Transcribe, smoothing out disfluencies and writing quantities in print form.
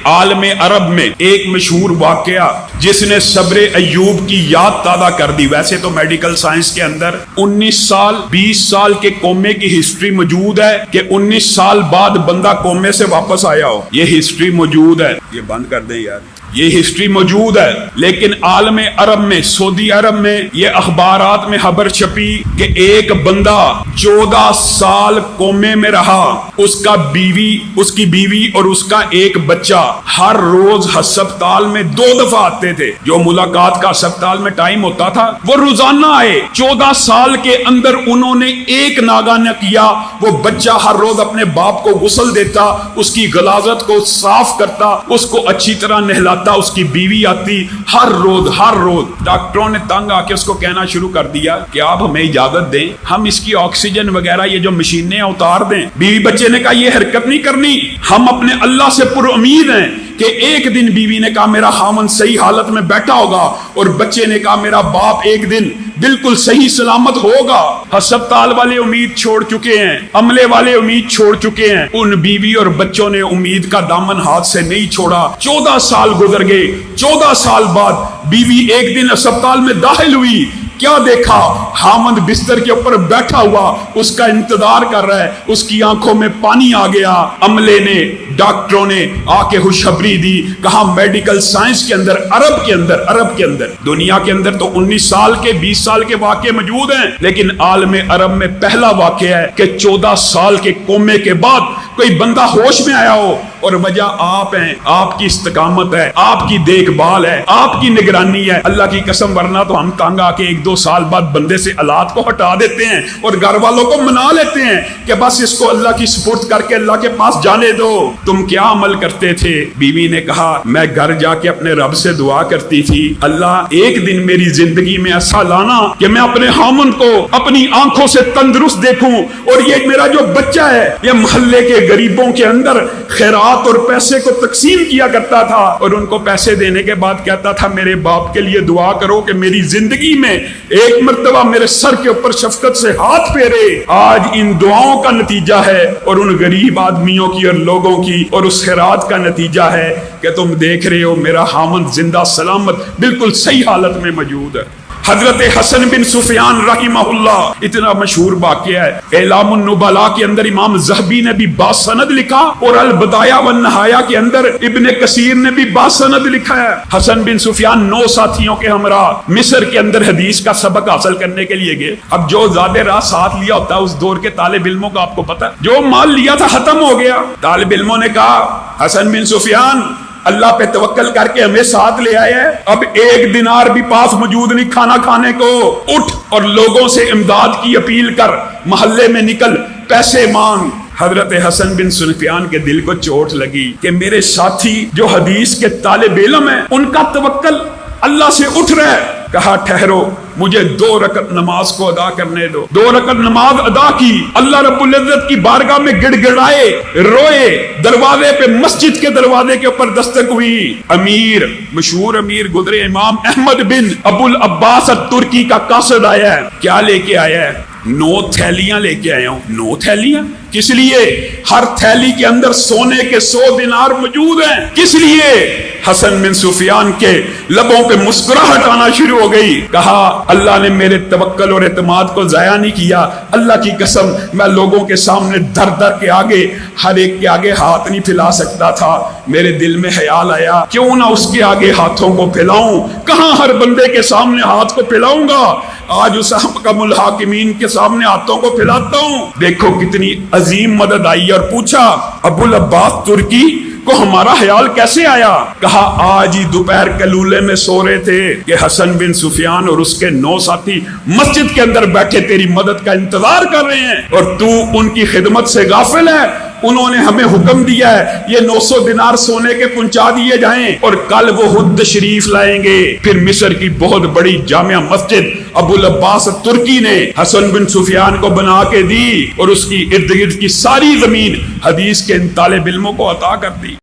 عالم عرب میں ایک مشہور واقعہ جس نے صبر ایوب کی یاد تازہ کر دی. ویسے تو میڈیکل سائنس کے اندر 19 سال 20 سال کے کومے کی ہسٹری موجود ہے کہ 19 سال بعد بندہ کومے سے واپس آیا ہو. یہ ہسٹری موجود ہے. یہ بند کر دیں یار, یہ ہسٹری موجود ہے. لیکن عالم عرب میں, سعودی عرب میں یہ اخبارات میں خبر چھپی کہ ایک بندہ 14 سال کومے میں رہا. اس کی بیوی اور اس کا ایک بچہ ہر روز ہسپتال میں 2 دفعہ آتے تھے. جو ملاقات کا ہسپتال میں ٹائم ہوتا تھا وہ روزانہ آئے. 14 سال کے اندر انہوں نے ایک ناگا نہ کیا. وہ بچہ ہر روز اپنے باپ کو غسل دیتا, اس کی غلاظت کو صاف کرتا, اس کو اچھی طرح نہلاتا. اس کی بیوی آتی ہر روز. ڈاکٹروں نے تنگ آ کے اس کو کہنا شروع کر دیا کہ آپ ہمیں اجازت دیں, ہم اس کی آکسیجن وغیرہ یہ جو مشینیں اتار دیں. بیوی بچے نے کہا یہ حرکت نہیں کرنی, ہم اپنے اللہ سے پر امید ہیں کہ ایک دن. بیوی نے کہا میرا خاوند صحیح حالت میں بیٹھا ہوگا, اور بچے نے کہا میرا باپ ایک دن بالکل صحیح سلامت ہوگا. ہسپتال والے امید چھوڑ چکے ہیں, عملے والے امید چھوڑ چکے ہیں. ان بیوی اور بچوں نے امید کا دامن ہاتھ سے نہیں چھوڑا. 14 سال گزر گئے. 14 سال بعد بیوی ایک دن ہسپتال میں داخل ہوئی. کیا دیکھا؟ خاوند بستر کے اوپر بیٹھا ہوا اس کا انتظار کر رہا ہے. اس کی آنکھوں میں پانی آ گیا. عملے نے, ڈاکٹروں نے آ کے خوشخبری دی. کہا میڈیکل سائنس کے اندر, عرب کے اندر, دنیا کے اندر تو 19 سال کے 20 سال کے واقعے موجود ہیں, لیکن عالم عرب میں پہلا واقعہ ہے کہ 14 سال کے کومے کے بعد کوئی بندہ ہوش میں آیا ہو. اور وجہ آپ ہیں, آپ کی استقامت ہے, آپ کی دیکھ بھال ہے, آپ کی نگرانی ہے. اللہ کی قسم, ورنہ تو ہم تنگ آ کے 1-2 سال بعد بندے سے اولاد کو ہٹا دیتے ہیں اور گھر والوں کو منا لیتے ہیں کہ بس اس کو اللہ کی سپرد کر کے اللہ کے پاس جانے دو. تم کیا عمل کرتے تھے؟ بیوی نے کہا میں گھر جا کے اپنے رب سے دعا کرتی تھی, اللہ ایک دن میری زندگی میں ایسا لانا کہ میں اپنے خاوند کو اپنی آنکھوں سے تندرست دیکھوں, اور یہ میرا جو بچہ ہے یہ محلے کے غریبوں کے اندر خیرات اور پیسے کو تقسیم کیا کرتا تھا, اور ان کو پیسے دینے کے بعد کہتا تھا میرے باپ کے لیے دعا کرو کہ میری زندگی میں ایک مرتبہ میرے سر کے اوپر شفقت سے ہاتھ پھیرے. آج ان دعاؤں کا نتیجہ ہے, اور ان غریب آدمیوں کی اور لوگوں کی اور اس خیرات کا نتیجہ ہے کہ تم دیکھ رہے ہو میرا خاوند زندہ سلامت بالکل صحیح حالت میں موجود ہے. حضرت حسن بن سفیان رحمہ اللہ, اتنا مشہور واقعہ ہے. اعلام النبلاء کے اندر امام ذہبی نے بھی باسند لکھا, اور البدایہ والنہایہ کے اندر ابن کثیر نے بھی باسند لکھا ہے. حسن بن سفیان 9 ساتھیوں کے ہمراہ مصر کے اندر حدیث کا سبق حاصل کرنے کے لیے گئے. اب جو زیادہ راہ ساتھ لیا ہوتا ہے اس دور کے طالب علموں کا آپ کو پتا, جو مال لیا تھا ختم ہو گیا. طالب علموں نے کہا حسن بن سفیان اللہ پہ توکل کر کے ہمیں ساتھ لے آئے ہیں, اب 1 دینار بھی پاس موجود نہیں کھانا کھانے کو. اٹھ اور لوگوں سے امداد کی اپیل کر, محلے میں نکل, پیسے مانگ. حضرت حسن بن سفیان کے دل کو چوٹ لگی کہ میرے ساتھی جو حدیث کے طالب علم ہیں ان کا توکل اللہ سے اٹھ رہا ہے. کہا ٹھہرو, مجھے 2 رکعت نماز کو ادا کرنے دو. 2 رکعت نماز ادا کی. اللہ رب العزت کی بارگاہ میں گڑ گڑائے, روئے. دروازے پہ, مسجد کے دروازے کے اوپر دستک ہوئی. امیر, مشہور امیر گزرے امام احمد بن ابو العباس الترکی کا قاصد آیا ہے. کیا لے کے آیا ہے؟ 9 تھیلیاں لے کے آیا ہوں. 9 تھیلیاں کس لیے؟ ہر تھیلی کے اندر سونے کے 100 دینار موجود ہیں. کس لیے؟ حسن بن سفیان کے لبوں پہ مسکراہٹ آنا شروع ہو گئی. کہا اللہ نے میرے توکل اور اعتماد کو ضائع نہیں کیا. اللہ کی قسم میں لوگوں کے سامنے در کے آگے, ہر ایک کے آگے ہاتھ نہیں پھیلا سکتا تھا. میرے دل میں خیال آیا کیوں نہ اس کے آگے ہاتھوں کو پھیلاؤں. کہاں ہر بندے کے سامنے ہاتھ کو پھیلاؤں گا, آج اس حکم الحاکمین کے سامنے ہاتھوں کو پھیلاتا ہوں. دیکھو کتنی عظیم مدد آئی. اور پوچھا ابو العباس ترکی کو ہمارا خیال کیسے آیا؟ کہا آج ہی دوپہر کلولے میں سو رہے تھے کہ حسن بن سفیان اور اس کے 9 ساتھی مسجد کے اندر بیٹھے تیری مدد کا انتظار کر رہے ہیں, اور تو ان کی خدمت سے غافل ہے. انہوں نے ہمیں حکم دیا ہے یہ 900 دینار سونے کے پہنچا دیے جائیں, اور کل وہ خود تشریف لائیں گے. پھر مصر کی بہت بڑی جامع مسجد ابو العباس ترکی نے حسن بن سفیان کو بنا کے دی, اور اس کی ارد گرد کی ساری زمین حدیث کے ان طالب علموں کو عطا کر دی.